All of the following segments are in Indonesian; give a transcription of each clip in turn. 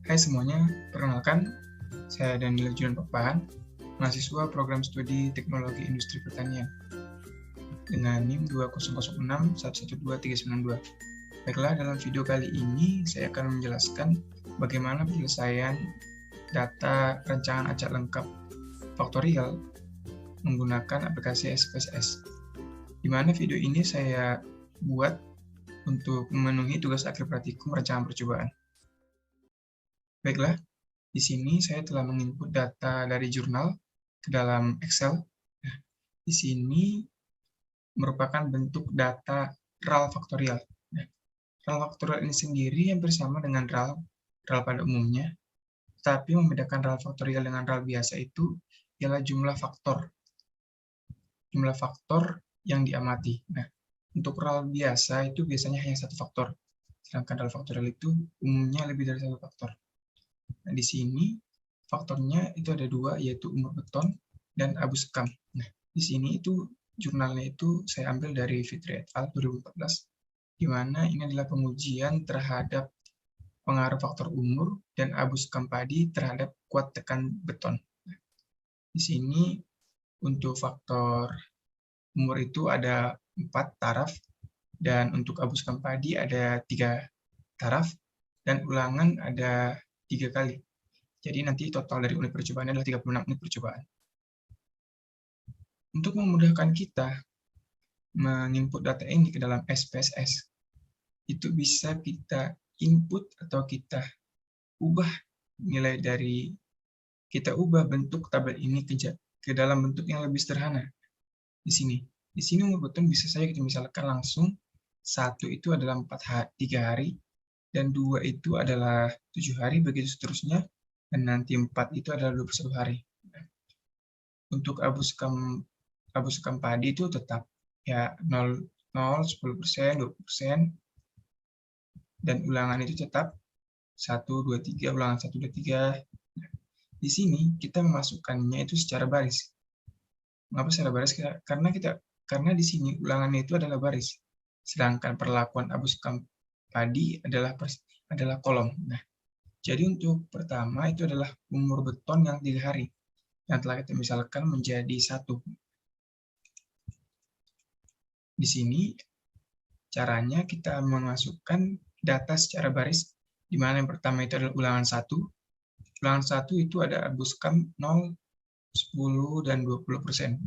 Hai semuanya, perkenalkan, saya Daniel Julian Papahan, mahasiswa program studi Teknologi Industri Pertanian dengan NIM 2006112392. Baiklah, dalam video kali ini saya akan menjelaskan bagaimana penyelesaian data rancangan acak lengkap faktorial menggunakan aplikasi SPSS. Di mana video ini saya buat untuk memenuhi tugas akhir praktikum rancangan percobaan. Baiklah, di sini saya telah menginput data dari jurnal ke dalam Excel. Nah, di sini merupakan bentuk data RAL faktorial. Nah, RAL faktorial ini sendiri hampir sama dengan RAL pada umumnya, tapi membedakan RAL faktorial dengan RAL biasa itu ialah jumlah faktor yang diamati. Nah, untuk RAL biasa itu biasanya hanya satu faktor, sedangkan RAL faktorial itu umumnya lebih dari satu faktor. Nah, di sini faktornya itu ada dua, yaitu umur beton dan abu sekam. Nah, di sini itu jurnalnya itu saya ambil dari Fitri et al. 2014, di mana ini adalah pengujian terhadap pengaruh faktor umur dan abu sekam padi terhadap kuat tekan beton. Nah, di sini untuk faktor umur itu ada 4 taraf, dan untuk abu sekam padi ada 3 taraf, dan ulangan ada 3 kali. Jadi nanti total dari unit percobaan adalah 36 unit percobaan. Untuk memudahkan kita menginput data ini ke dalam SPSS, itu bisa kita input atau kita ubah nilai dari, kita ubah bentuk tabel ini ke dalam bentuk yang lebih sederhana. Di sini umur beton bisa saja kita misalkan langsung 1 itu adalah 3 hari, dan 2 itu adalah 7 hari, begitu seterusnya, dan nanti 4 itu adalah 21 hari. Untuk abu sekam padi itu tetap ya 0, 10%, 20%, dan ulangan itu tetap 1, 2, 3, ulangan 1, 2, 3. Di sini kita memasukkannya itu secara baris. Mengapa secara baris? Karena di sini ulangannya itu adalah baris, sedangkan perlakuan abu sekam padi adalah kolom. Nah, jadi untuk pertama itu adalah umur beton yang 3 hari, yang telah kita misalkan menjadi 1. Di sini caranya kita memasukkan data secara baris, di mana yang pertama itu adalah ulangan 1. Ulangan 1 itu ada abu sekam 0, 10, dan 20%.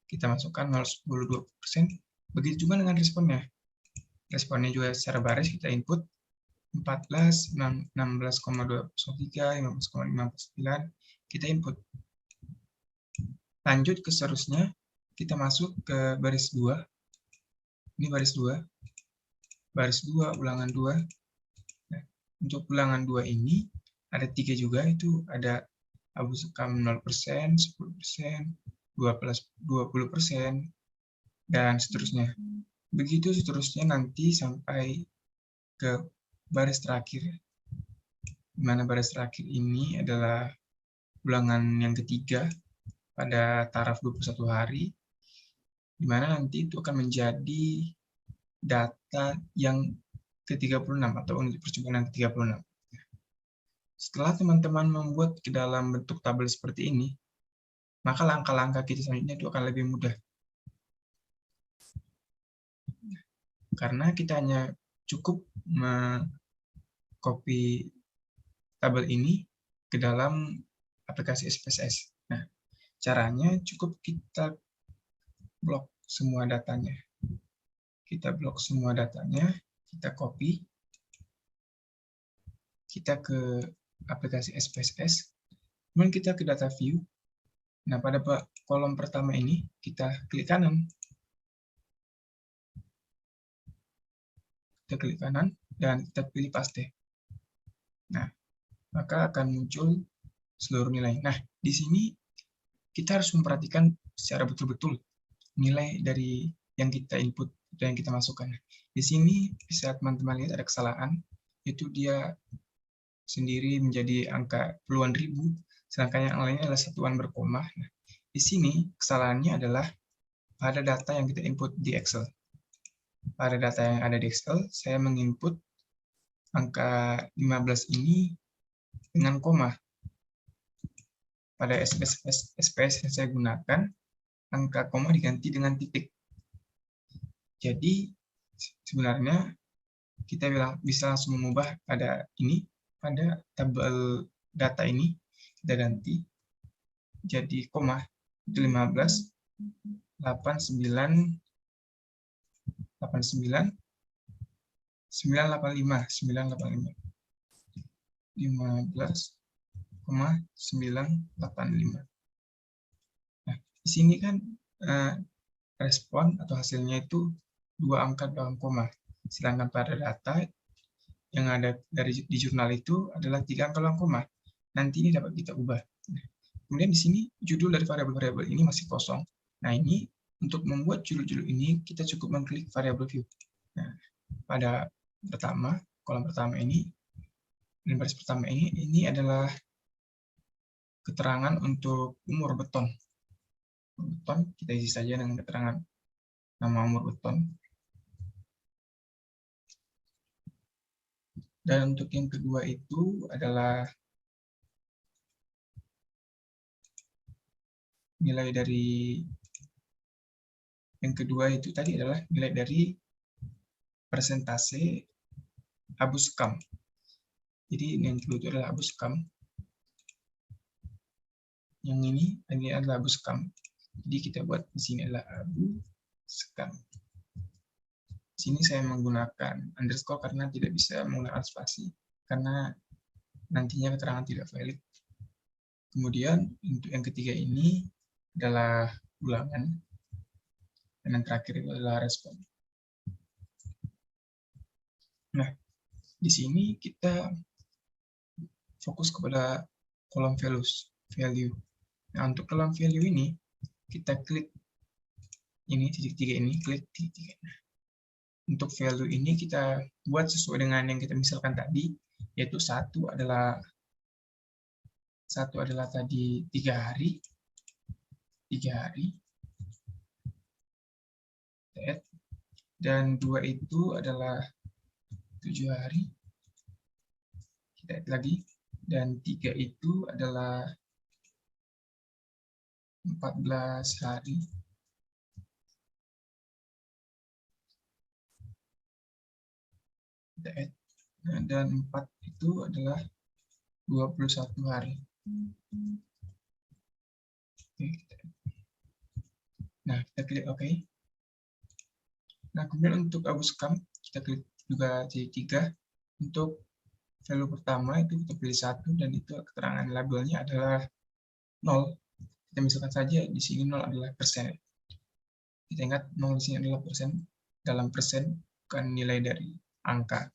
Kita masukkan 0, 10, 20%. Begitu juga dengan responnya. Responnya juga secara baris kita input 14, 16,203, 15,59, kita input. Lanjut ke seterusnya, kita masuk ke baris 2. Ini baris 2. Baris 2, ulangan 2. Nah, untuk ulangan 2 ini ada 3 juga, itu ada abu sekam 0%, 10%, 20%, dan seterusnya. Begitu seterusnya nanti sampai ke baris terakhir, di mana baris terakhir ini adalah ulangan yang ketiga pada taraf 21 hari, di mana nanti itu akan menjadi data yang ke-36 atau unit percobaan yang ke-36. Setelah teman-teman membuat ke dalam bentuk tabel seperti ini, maka langkah-langkah kita selanjutnya itu akan lebih mudah. Karena kita hanya cukup copy tabel ini ke dalam aplikasi SPSS. Nah, caranya cukup kita blok semua datanya. Kita blok semua datanya, kita copy, kita ke aplikasi SPSS, kemudian kita ke data view. Nah, pada kolom pertama ini, kita klik kanan. Kita klik kanan, dan kita pilih paste. Nah, maka akan muncul seluruh nilai. Nah, di sini kita harus memperhatikan secara betul-betul nilai dari yang kita input atau yang kita masukkan. Di sini bisa teman-teman lihat ada kesalahan, yaitu dia sendiri menjadi angka puluhan ribu, sedangkan yang lainnya adalah satuan berkoma. Nah, di sini kesalahannya adalah pada data yang kita input di Excel. Pada data yang ada di Excel, saya menginput angka 15 ini dengan koma. Pada SPS yang saya gunakan, angka koma diganti dengan titik. Jadi sebenarnya kita bisa langsung mengubah pada tabel data ini, kita ganti jadi koma, itu 15, 89, 89, 985, 985. 15,985. Nah, di sini kan respon atau hasilnya itu 2 angka belakang koma. Sedangkan pada data yang ada di jurnal itu adalah 3 angka belakang koma. Nanti ini dapat kita ubah. Kemudian di sini judul dari variabel-variabel ini masih kosong. Nah, ini untuk membuat judul-judul ini kita cukup mengklik variabel view. Nah, pada kolom pertama ini, dan baris pertama ini adalah keterangan untuk umur beton. Beton kita isi saja dengan keterangan nama umur beton. Dan untuk yang kedua itu adalah nilai dari yang kedua itu tadi adalah nilai dari persentase abu skam. Jadi yang kedua itu adalah abu skam. Yang ini adalah abu skam. Jadi kita buat di sini adalah abu skam. Di sini saya menggunakan underscore karena tidak bisa menggunakan spasi karena nantinya keterangan tidak valid. Kemudian untuk yang ketiga ini adalah ulangan, dan yang terakhir itu adalah respon. Nah, di sini kita fokus kepada kolom value. Nah, untuk kolom value ini kita klik ini titik 3 ini, klik titik 3. Nah, untuk value ini kita buat sesuai dengan yang kita misalkan tadi, yaitu satu adalah tadi 3 hari, dan 2 itu adalah 7 hari, kita add lagi, dan 3 itu adalah 14 hari, kita add, dan 4 itu adalah 21 hari. Oke, nah, kita klik OK. Nah, kemudian untuk abu skam, kita klik juga titik 3. Untuk value pertama itu kita pilih 1, dan itu keterangan labelnya adalah 0. Kita misalkan saja di sini 0 adalah persen. Kita ingat 0 di sini adalah persen. Dalam persen bukan nilai dari angka,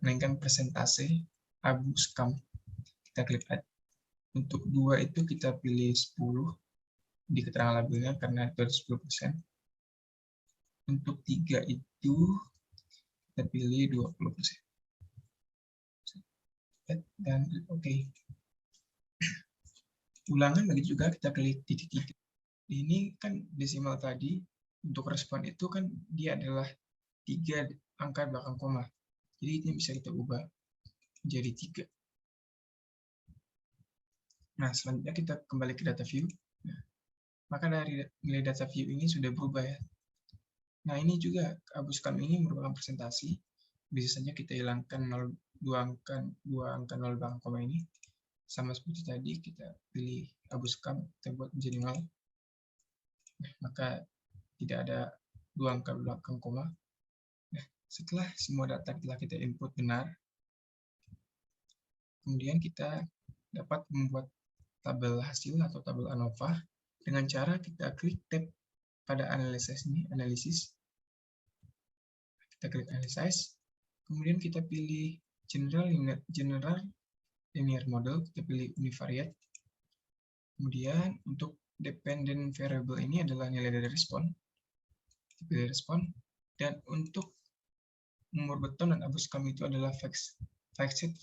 melainkan persentase abu skam. Kita klik add. Untuk 2 itu kita pilih 10 di keterangan labelnya karena itu ada 10%. Untuk 3 itu kita pilih 20%. Dan OK. Ulangan lagi juga kita klik titik-titik. Ini kan desimal tadi, untuk respon itu kan dia adalah 3 angka belakang koma. Jadi ini bisa kita ubah menjadi 3. Nah, selanjutnya kita kembali ke data view. Nah, maka dari nilai data view ini sudah berubah ya. Nah, ini juga abu skam ini merupakan presentasi. Bisa saja kita hilangkan 2 angka 0 belakang koma ini. Sama seperti tadi, kita pilih abu skam, kita buat menjadi 0. Nah, maka tidak ada 2 angka belakang koma. Nah, setelah semua data telah kita input benar, kemudian kita dapat membuat tabel hasil atau tabel ANOVA dengan cara kita klik tab pada analisis ini, analisis. Kita klik analysis, kemudian kita pilih general linear model, kita pilih univariate. Kemudian untuk dependent variable ini adalah nilai dari respon. Kita pilih respon, dan untuk umur beton dan abu skam itu adalah fixed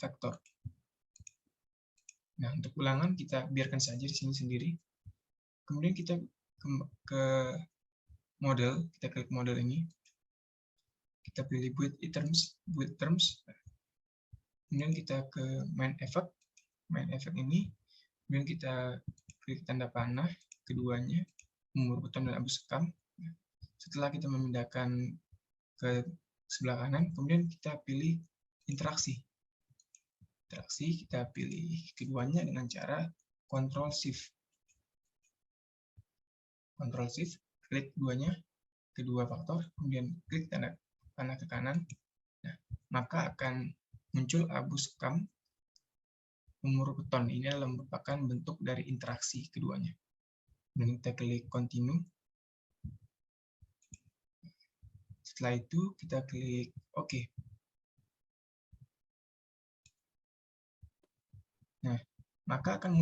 factor. Nah, untuk ulangan kita biarkan saja di sini sendiri. Kemudian kita ke model, kita klik model ini. Kita pilih build terms. Kemudian kita ke main effect. Main effect ini, kemudian kita klik tanda panah keduanya, umur beton dan abu sekam. Setelah kita memindahkan ke sebelah kanan, kemudian kita pilih interaksi. Interaksi kita pilih keduanya dengan cara Ctrl Shift. Ctrl Shift, klik keduanya, kedua faktor, kemudian klik tanda panah ke kanan. Nah, maka akan muncul abu sekam umur beton. Ini adalah merupakan bentuk dari interaksi keduanya. Dan kita klik continue. Setelah itu kita klik OK. Nah, maka akan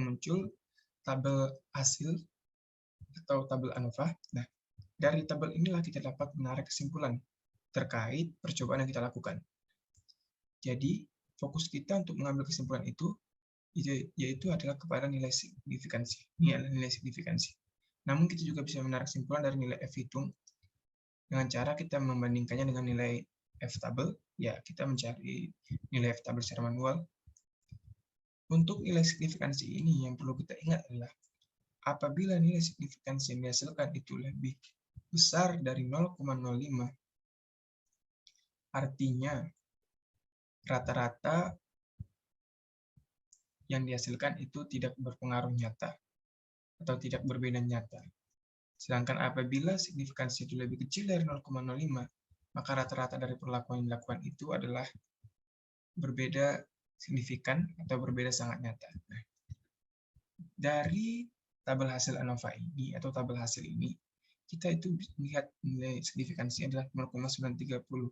muncul tabel hasil atau tabel ANOVA. Nah, dari tabel inilah kita dapat menarik kesimpulan terkait percobaan yang kita lakukan. Jadi, fokus kita untuk mengambil kesimpulan itu yaitu adalah kepada nilai signifikansi. Ini adalah nilai signifikansi. Namun kita juga bisa menarik kesimpulan dari nilai F hitung dengan cara kita membandingkannya dengan nilai F tabel. Ya, kita mencari nilai F tabel secara manual. Untuk nilai signifikansi ini yang perlu kita ingat adalah apabila nilai signifikansi yang dihasilkan itu lebih besar dari 0,05, artinya rata-rata yang dihasilkan itu tidak berpengaruh nyata atau tidak berbeda nyata. Sedangkan apabila signifikansi itu lebih kecil dari 0,05, maka rata-rata dari perlakuan yang dilakukan itu adalah berbeda signifikan atau berbeda sangat nyata. Nah, dari tabel hasil ANOVA ini atau tabel hasil ini, kita itu melihat nilai signifikansi adalah 0,930.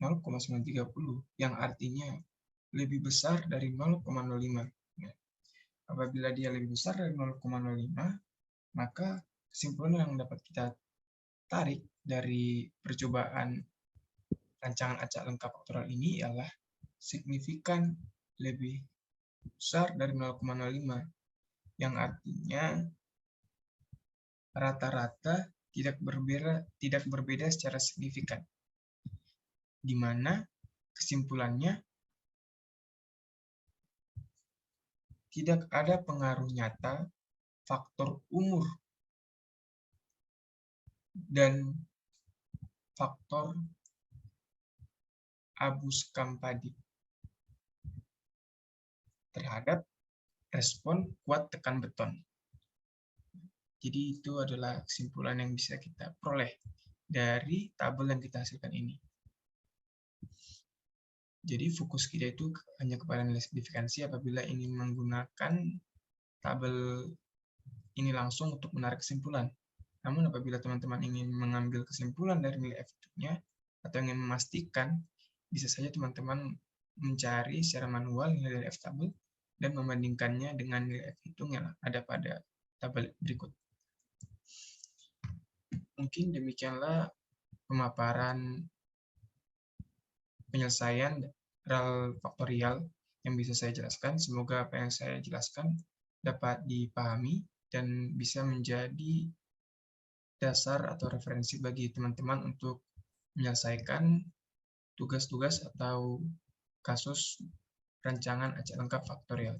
0,930 yang artinya lebih besar dari 0,05. Nah, apabila dia lebih besar dari 0,05, maka kesimpulan yang dapat kita tarik dari percobaan rancangan acak lengkap faktorial ini ialah signifikan lebih besar dari 0,05, yang artinya rata-rata tidak berbeda secara signifikan, di mana kesimpulannya tidak ada pengaruh nyata faktor umur dan faktor abu sekam padi terhadap respon kuat tekan beton. Jadi itu adalah kesimpulan yang bisa kita peroleh dari tabel yang kita hasilkan ini. Jadi fokus kita itu hanya kepada nilai signifikansi apabila ingin menggunakan tabel ini langsung untuk menarik kesimpulan. Namun apabila teman-teman ingin mengambil kesimpulan dari nilai F-nya atau ingin memastikan, bisa saja teman-teman mencari secara manual nilai F tabel dan membandingkannya dengan nilai F hitung yang ada pada tabel berikut. Mungkin demikianlah pemaparan penyelesaian RAL faktorial yang bisa saya jelaskan. Semoga apa yang saya jelaskan dapat dipahami dan bisa menjadi dasar atau referensi bagi teman-teman untuk menyelesaikan tugas-tugas atau kasus rancangan acak lengkap faktorial.